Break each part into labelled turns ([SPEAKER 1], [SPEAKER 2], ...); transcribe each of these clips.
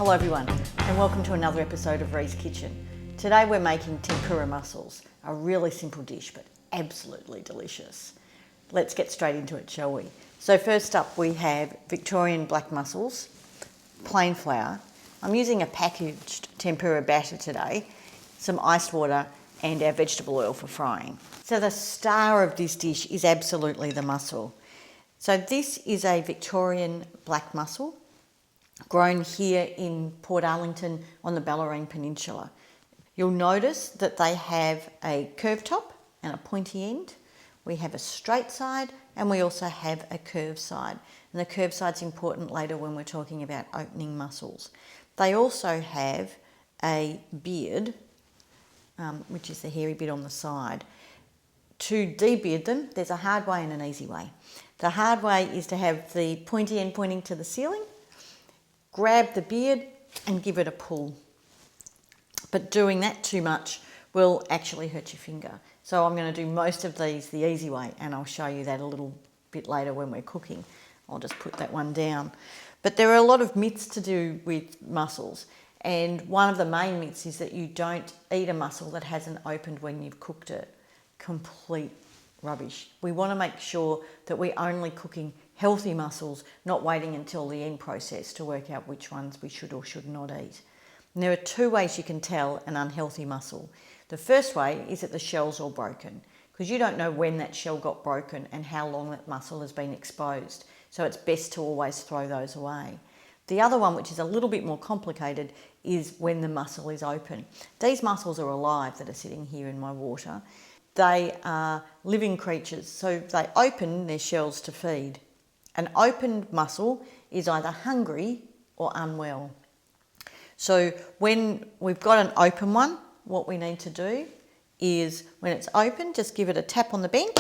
[SPEAKER 1] Hello everyone and welcome to another episode of RiesKitchen. Today we're making tempura mussels, a really simple dish but absolutely delicious. Let's get straight into it, shall we? So first up we have Victorian black mussels, plain flour. I'm using a packaged tempura batter today, some iced water and our vegetable oil for frying. So the star of this dish is absolutely the mussel. So this is a Victorian black mussel grown here in Port Arlington on the Bellarine Peninsula. You'll notice that they have a curved top and a pointy end. We have a straight side and we also have a curved side. And the curved side's important later when we're talking about opening mussels. They also have a beard, which is the hairy bit on the side. To de-beard them, there's a hard way and an easy way. The hard way is to have the pointy end pointing to the ceiling, grab the beard and give it a pull. But doing that too much will actually hurt your finger. So I'm going to do most of these the easy way, and I'll show you that a little bit later when we're cooking. I'll just put that one down. But there are a lot of myths to do with mussels, and one of the main myths is that you don't eat a mussel that hasn't opened when you've cooked it. Complete rubbish. We want to make sure that we're only cooking healthy mussels, not waiting until the end process to work out which ones we should or should not eat. And there are two ways you can tell an unhealthy mussel. The first way is that the shell's all broken, because you don't know when that shell got broken and how long that mussel has been exposed. So it's best to always throw those away. The other one, which is a little bit more complicated, is when the mussel is open. These mussels are alive that are sitting here in my water. They are living creatures, so they open their shells to feed. An opened mussel is either hungry or unwell. So when we've got an open one, what we need to do is, when it's open, just give it a tap on the bench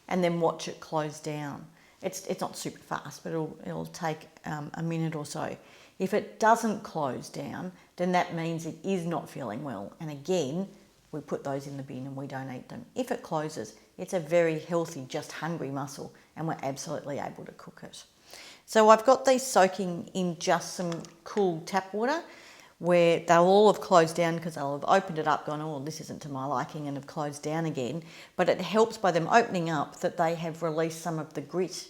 [SPEAKER 1] and then watch it close down. It's not super fast, but it'll take a minute or so. If it doesn't close down, then that means it is not feeling well. And again, we put those in the bin and we don't eat them. If it closes, it's a very healthy, just hungry mussel, and we're absolutely able to cook it. So I've got these soaking in just some cool tap water, where they'll all have closed down because they'll have opened it up, gone, oh, this isn't to my liking, and have closed down again. But it helps by them opening up that they have released some of the grit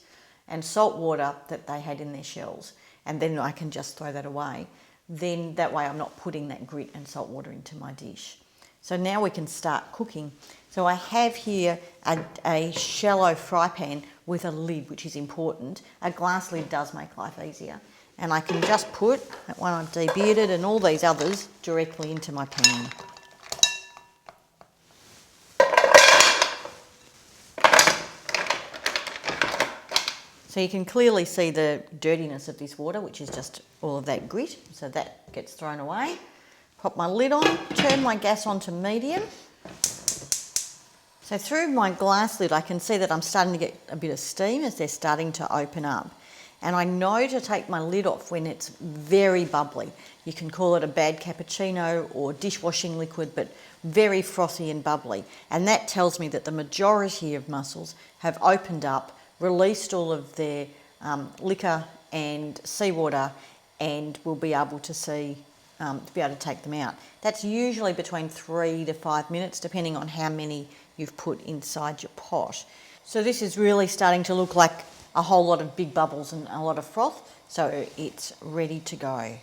[SPEAKER 1] and salt water that they had in their shells. And then I can just throw that away. Then that way I'm not putting that grit and salt water into my dish. So now we can start cooking. So I have here a shallow fry pan with a lid, which is important. A glass lid does make life easier. And I can just put that one I've de-bearded and all these others directly into my pan. So you can clearly see the dirtiness of this water, which is just all of that grit. So that gets thrown away. Pop my lid on, turn my gas on to medium. So through my glass lid I can see that I'm starting to get a bit of steam as they're starting to open up. And I know to take my lid off when it's very bubbly. You can call it a bad cappuccino or dishwashing liquid, but very frothy and bubbly. And that tells me that the majority of mussels have opened up, released all of their liquor and seawater, and we'll be able to see to be able to take them out. That's usually between 3 to 5 minutes, depending on how many you've put inside your pot. So this is really starting to look like a whole lot of big bubbles and a lot of froth, so it's ready to go.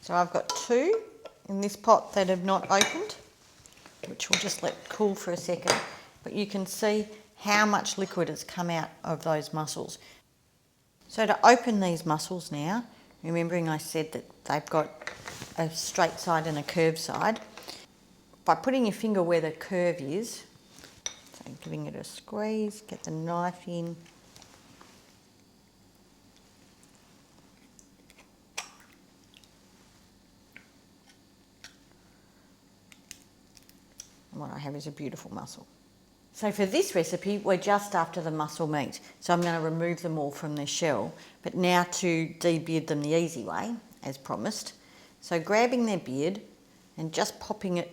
[SPEAKER 1] So I've got 2 in this pot that have not opened, which we'll just let cool for a second. But you can see how much liquid has come out of those mussels. So to open these mussels now, remembering I said that they've got a straight side and a curved side, by putting your finger where the curve is, so giving it a squeeze, get the knife in, and what I have is a beautiful mussel. So for this recipe, we're just after the mussel meat. So I'm going to remove them all from their shell. But now to de-beard them the easy way, as promised. So grabbing their beard, and just popping it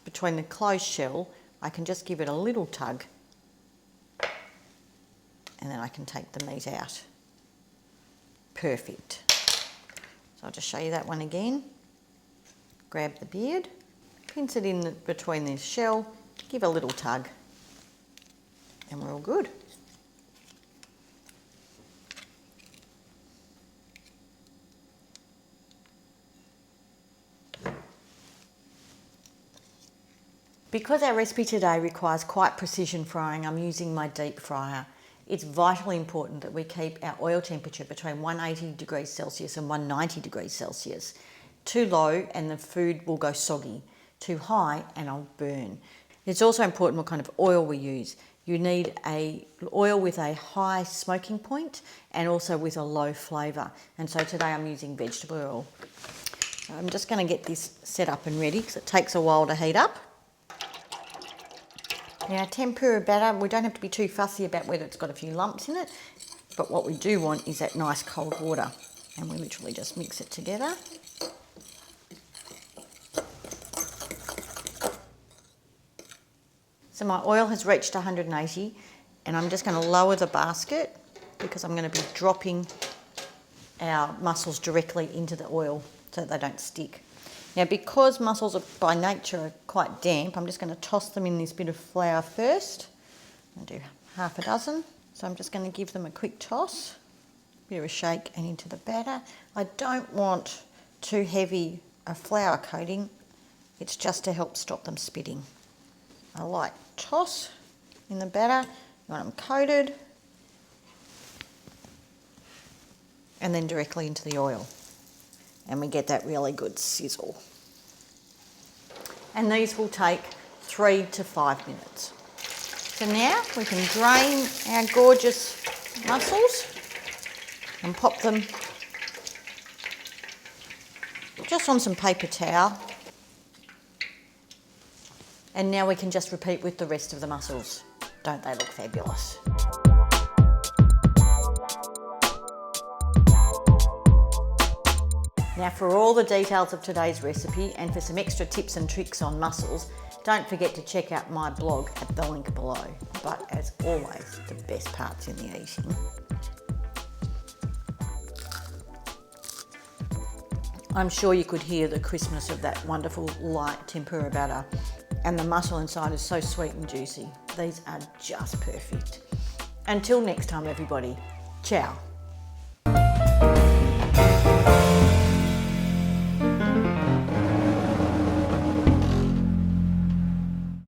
[SPEAKER 1] between the closed shell, I can just give it a little tug and then I can take the meat out. Perfect. So I'll just show you that one again. Grab the beard, pinch it in between the shell, give a little tug, and we're all good. Because our recipe today requires quite precision frying, I'm using my deep fryer. It's vitally important that we keep our oil temperature between 180 degrees Celsius and 190 degrees Celsius. Too low and the food will go soggy. Too high and I'll burn. It's also important what kind of oil we use. You need an oil with a high smoking point and also with a low flavour. And so today I'm using vegetable oil. So I'm just going to get this set up and ready because it takes a while to heat up. Now, tempura batter, we don't have to be too fussy about whether it's got a few lumps in it, but what we do want is that nice cold water, and we literally just mix it together. So my oil has reached 180, and I'm just going to lower the basket because I'm going to be dropping our mussels directly into the oil so that they don't stick. Now, because mussels are by nature quite damp, I'm just going to toss them in this bit of flour first. I'll do half a dozen. So I'm just going to give them a quick toss, bit of a shake and into the batter. I don't want too heavy a flour coating. It's just to help stop them spitting. A light toss in the batter. You want them coated. And then directly into the oil. And we get that really good sizzle. And these will take 3 to 5 minutes. So now we can drain our gorgeous mussels and pop them just on some paper towel. And now we can just repeat with the rest of the mussels. Don't they look fabulous? Now, for all the details of today's recipe and for some extra tips and tricks on mussels, don't forget to check out my blog at the link below. But as always, the best part's in the eating. I'm sure you could hear the crispness of that wonderful light tempura batter, and the mussel inside is so sweet and juicy. These are just perfect. Until next time, everybody, ciao.